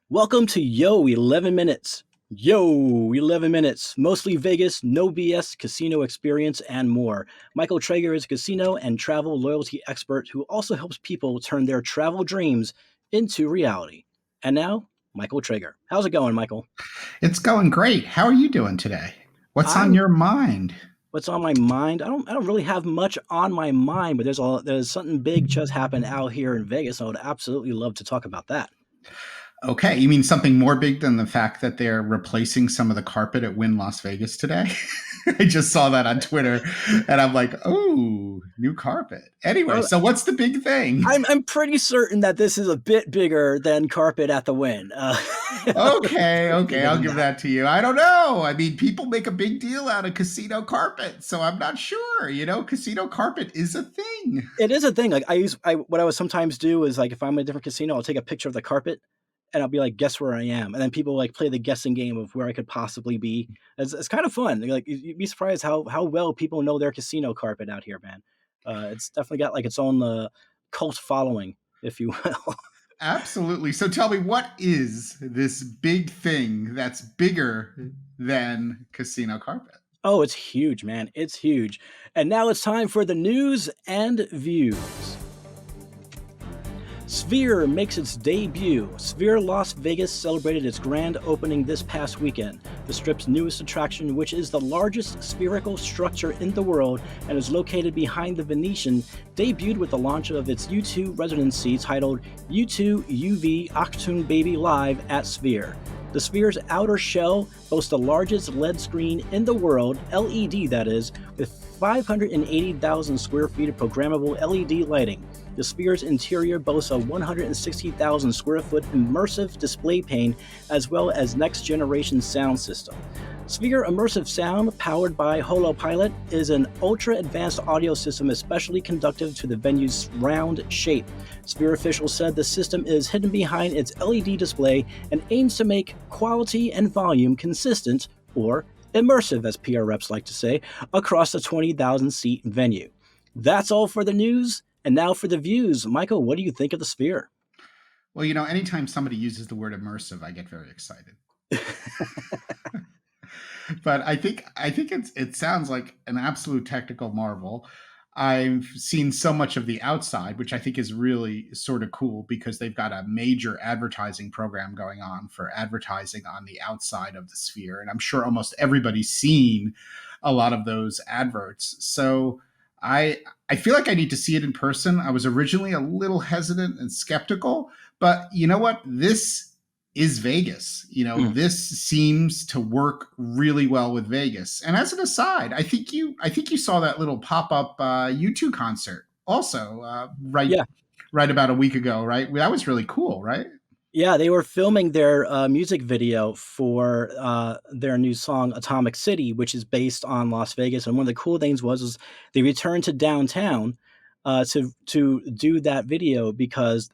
Welcome to Yo-11 Minutes. Yo-11 Minutes, mostly Vegas, no BS casino experience, and more. Michael Traeger is a casino and travel loyalty expert who also helps people turn their travel dreams into reality. And now, Michael Traeger. How's it going, Michael? It's going great. How are you doing today? What's on I'm your mind? what's on my mind? I don't really have much on my mind, but there's something big just happened out here in Vegas. I would absolutely love to talk about that. Okay, you mean something more big than the fact that they're replacing some of the carpet at Wynn Las Vegas today? I just saw that on Twitter and I'm like, oh, new carpet. Anyway, Well, so what's the big thing? I'm pretty certain that this is a bit bigger than carpet at the Win. Okay, Bit okay, bigger I'll than give that. that to you. I don't know. I mean, people make a big deal out of casino carpet, so I'm not sure. Casino carpet is a thing. It is a thing. Like what I would sometimes do is like if I'm in a different casino, I'll take a picture of the carpet and I'll be like, guess where I am, and then people like play the guessing game of where I could possibly be. It's kind of fun. Like you'd be surprised how well people know their casino carpet out here, man. It's definitely got like its own cult following, if you will. Absolutely. So tell me, what is this big thing that's bigger than casino carpet? Oh, it's huge, man. It's huge. And now it's time for the news and views. Sphere makes its debut. Sphere Las Vegas celebrated its grand opening this past weekend. The Strip's newest attraction, which is the largest spherical structure in the world and is located behind the Venetian, debuted with the launch of its U2 residency titled U2 UV Achtung Baby Live at Sphere. The Sphere's outer shell boasts the largest LED screen in the world, LED that is, with 580,000 square feet of programmable LED lighting. The Sphere's interior boasts a 160,000 square foot immersive display pane as well as next generation sound system. Sphere Immersive Sound, powered by HoloPilot, is an ultra-advanced audio system especially conducive to the venue's round shape. Sphere officials said the system is hidden behind its LED display and aims to make quality and volume consistent, or immersive as PR reps like to say, across the 20,000-seat venue. That's all for the news, and now for the views. Michael, what do you think of the Sphere? Well, anytime somebody uses the word immersive, I get very excited. But I think it sounds like an absolute technical marvel. I've seen so much of the outside, which I think is really sort of cool because they've got a major advertising program going on for advertising on the outside of the Sphere, and I'm sure almost everybody's seen a lot of those adverts. So I feel like I need to see it in person. I was originally a little hesitant and skeptical, but you know what? This is Vegas. Hmm. This seems to work really well with Vegas. And as an aside, I think you saw that little pop up U2 concert also Yeah, right about a week ago, right? That was really cool, right? yeah, they were filming their music video for their new song "Atomic City," which is based on Las Vegas. And one of the cool things was they returned to downtown to do that video because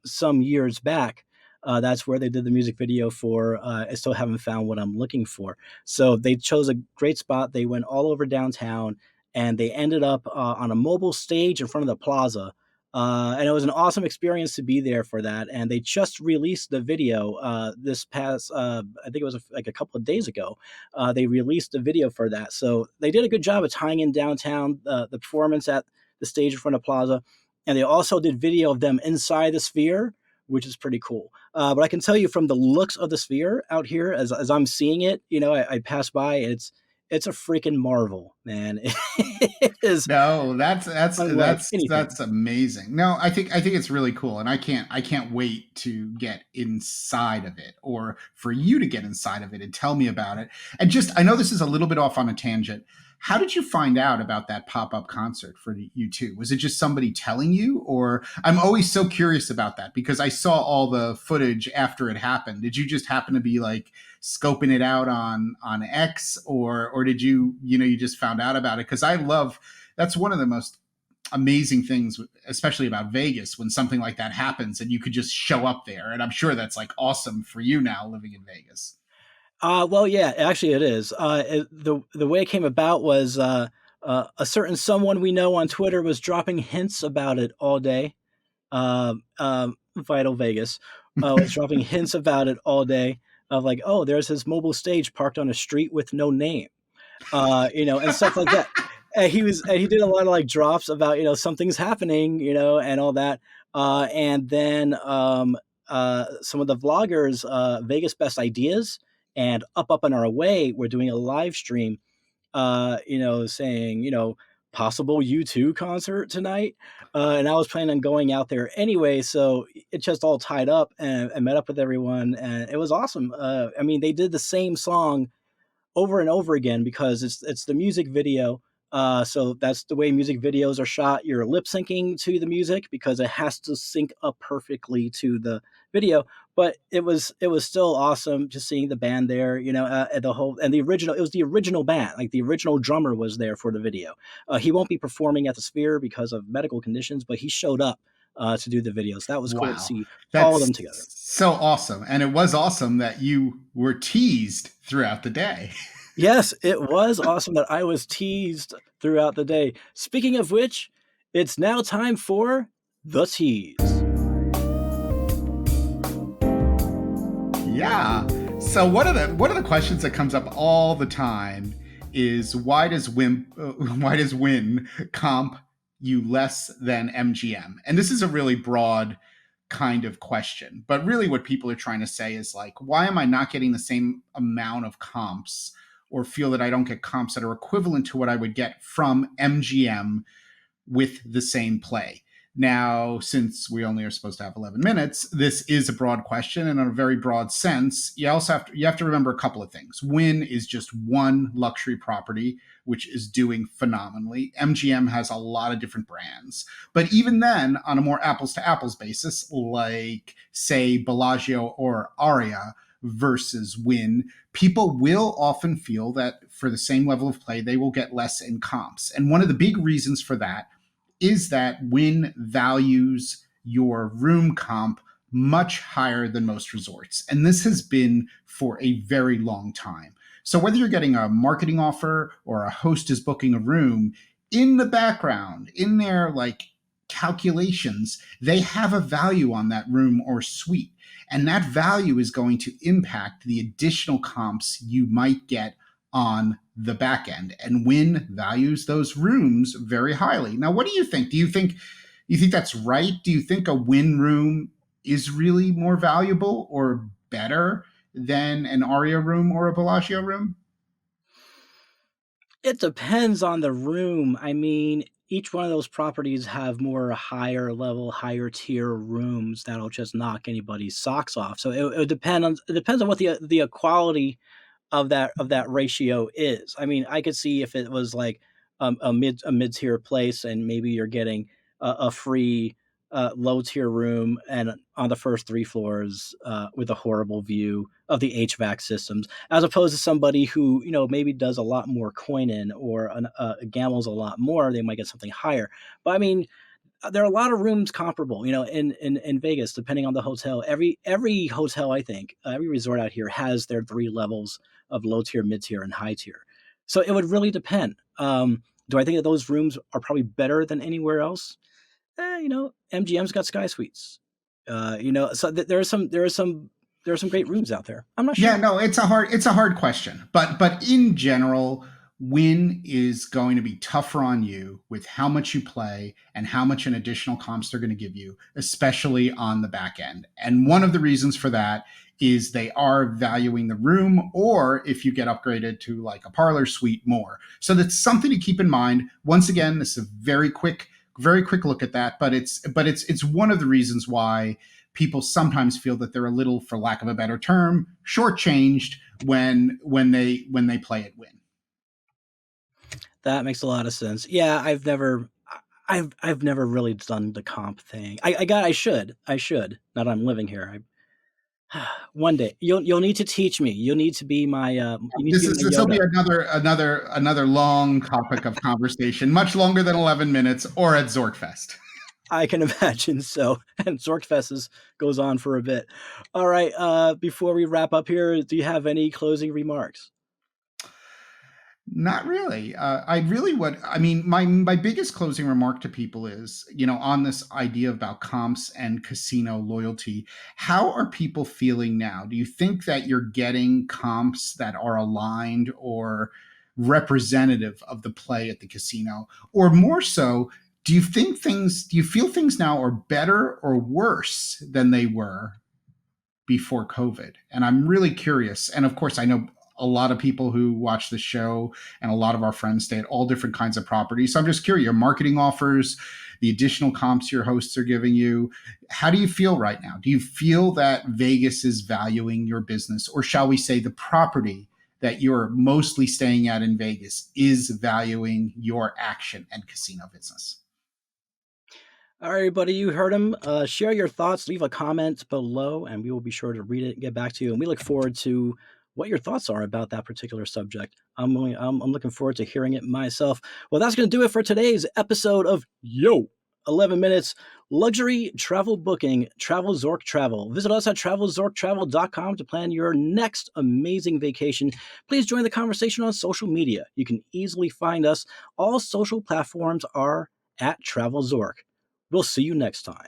some years back, that's where they did the music video for. I still haven't found what I'm looking for. So they chose a great spot. They went all over downtown, and they ended up on a mobile stage in front of the plaza, and it was an awesome experience to be there for that. And they just released the video this past, I think it was like a couple of days ago. They released the video for that. So they did a good job of tying in downtown, the performance at the stage in front of Plaza. And they also did video of them inside the Sphere, which is pretty cool. But I can tell you from the looks of the Sphere out here, as I'm seeing it, I pass by, and it's a freaking marvel, man. It is No, that's unlike that's anything. that's amazing. No, I think it's really cool, and I can't wait to get inside of it, or for you to get inside of it and tell me about it. And just, I know this is a little bit off on a tangent. How did you find out about that pop up concert for the U2? Was it just somebody telling you, or I'm always so curious about that because I saw all the footage after it happened. Did you just happen to be like scoping it out on X, or did you just found out about it? Because I love, that's one of the most amazing things, especially about Vegas, when something like that happens and you could just show up there. And I'm sure that's like awesome for you now living in Vegas. Well, yeah, actually, it is. The way it came about was a certain someone we know on Twitter was dropping hints about it all day. Vital Vegas. was dropping hints about it all day of like, oh, there's his mobile stage parked on a street with no name, and stuff like that. And he did a lot of like drops about something's happening, and all that. And then some of the vloggers, Vegas Best Ideas and Up and Our Way, were doing a live stream, saying, possible U2 concert tonight. And I was planning on going out there anyway. So it just all tied up, and met up with everyone. And it was awesome. I mean, they did the same song over and over again because it's the music video. So that's the way music videos are shot. You're lip syncing to the music because it has to sync up perfectly to the video. But it was still awesome just seeing the band there, and the whole and the original. It was the original band, like the original drummer was there for the video. He won't be performing at the Sphere because of medical conditions, but he showed up to do the videos. That was cool to Wow. see all of That's them together. so awesome. And it was awesome that you were teased throughout the day. Yes, it was awesome that I was teased throughout the day. Speaking of which, it's now time for the tease. Yeah. So one of the questions that comes up all the time is why does Win comp you less than MGM? And this is a really broad kind of question, but really what people are trying to say is like, why am I not getting the same amount of comps, or feel that I don't get comps that are equivalent to what I would get from MGM with the same play? Now, since we only are supposed to have 11 minutes, this is a broad question, and in a very broad sense, you have to remember a couple of things. Wynn is just one luxury property, which is doing phenomenally. MGM has a lot of different brands, but even then, on a more apples to apples basis, like say Bellagio or Aria versus Wynn, people will often feel that for the same level of play, they will get less in comps. And one of the big reasons for that is that Wynn values your room comp much higher than most resorts. And this has been for a very long time. So whether you're getting a marketing offer or a host is booking a room, in the background, in their like calculations, they have a value on that room or suite. And that value is going to impact the additional comps you might get on the back end. And Wynn values those rooms very highly. Now, what do you think? Do you think that's right? Do you think a Wynn room is really more valuable or better than an Aria room or a Bellagio room? It depends on the room. I mean, each one of those properties have more higher level, higher tier rooms that'll just knock anybody's socks off. So it depends on what the quality of that ratio is. I mean, I could see if it was like a mid tier place, and maybe you're getting a free low tier room and on the first three floors with a horrible view of the HVAC systems, as opposed to somebody who maybe does a lot more coin in, or gambles a lot more. They might get something higher. But I mean, there are a lot of rooms comparable, in Vegas, depending on the hotel. Every hotel, I think, every resort out here has their three levels of low tier, mid tier, and high tier. So it would really depend. Do I think that those rooms are probably better than anywhere else? MGM's got Sky Suites. So there are some great rooms out there. I'm not Yeah, sure. no, it's a hard question. But in general, Win is going to be tougher on you with how much you play and how much an additional comps they're going to give you, especially on the back end. And one of the reasons for that is they are valuing the room, or if you get upgraded to like a parlor suite, more. So that's something to keep in mind. Once again, this is a very quick look at that, but it's one of the reasons why people sometimes feel that they're a little, for lack of a better term, shortchanged when they play at Win. That makes a lot of sense. Yeah, I've never really done the comp thing. I should. Now that I'm living here, one day you'll need to teach me. You need to This be is my this will be Yoda. another long topic of conversation, much longer than 11 minutes, or at ZorkFest. I can imagine so. And goes on for a bit. All right. Before we wrap up here, do you have any closing remarks? Not really. I really would. I mean, my biggest closing remark to people is, on this idea about comps and casino loyalty, how are people feeling now? Do you think that you're getting comps that are aligned or representative of the play at the casino? Or more so, do you feel things now are better or worse than they were before COVID? And I'm really curious. And of course, I know a lot of people who watch the show, and a lot of our friends stay at all different kinds of properties. So I'm just curious, your marketing offers, the additional comps your hosts are giving you. How do you feel right now? Do you feel that Vegas is valuing your business, or shall we say the property that you're mostly staying at in Vegas is valuing your action and casino business? All right, everybody, you heard him. Share your thoughts, leave a comment below, and we will be sure to read it and get back to you. And we look forward to what your thoughts are about that particular subject. I'm looking forward to hearing it myself. Well, that's going to do it for today's episode of Yo 11 Minutes Luxury Travel Booking, TravelZork Travel. Visit us at TravelZorkTravel.com to plan your next amazing vacation. Please join the conversation on social media. You can easily find us. All social platforms are at TravelZork. We'll see you next time.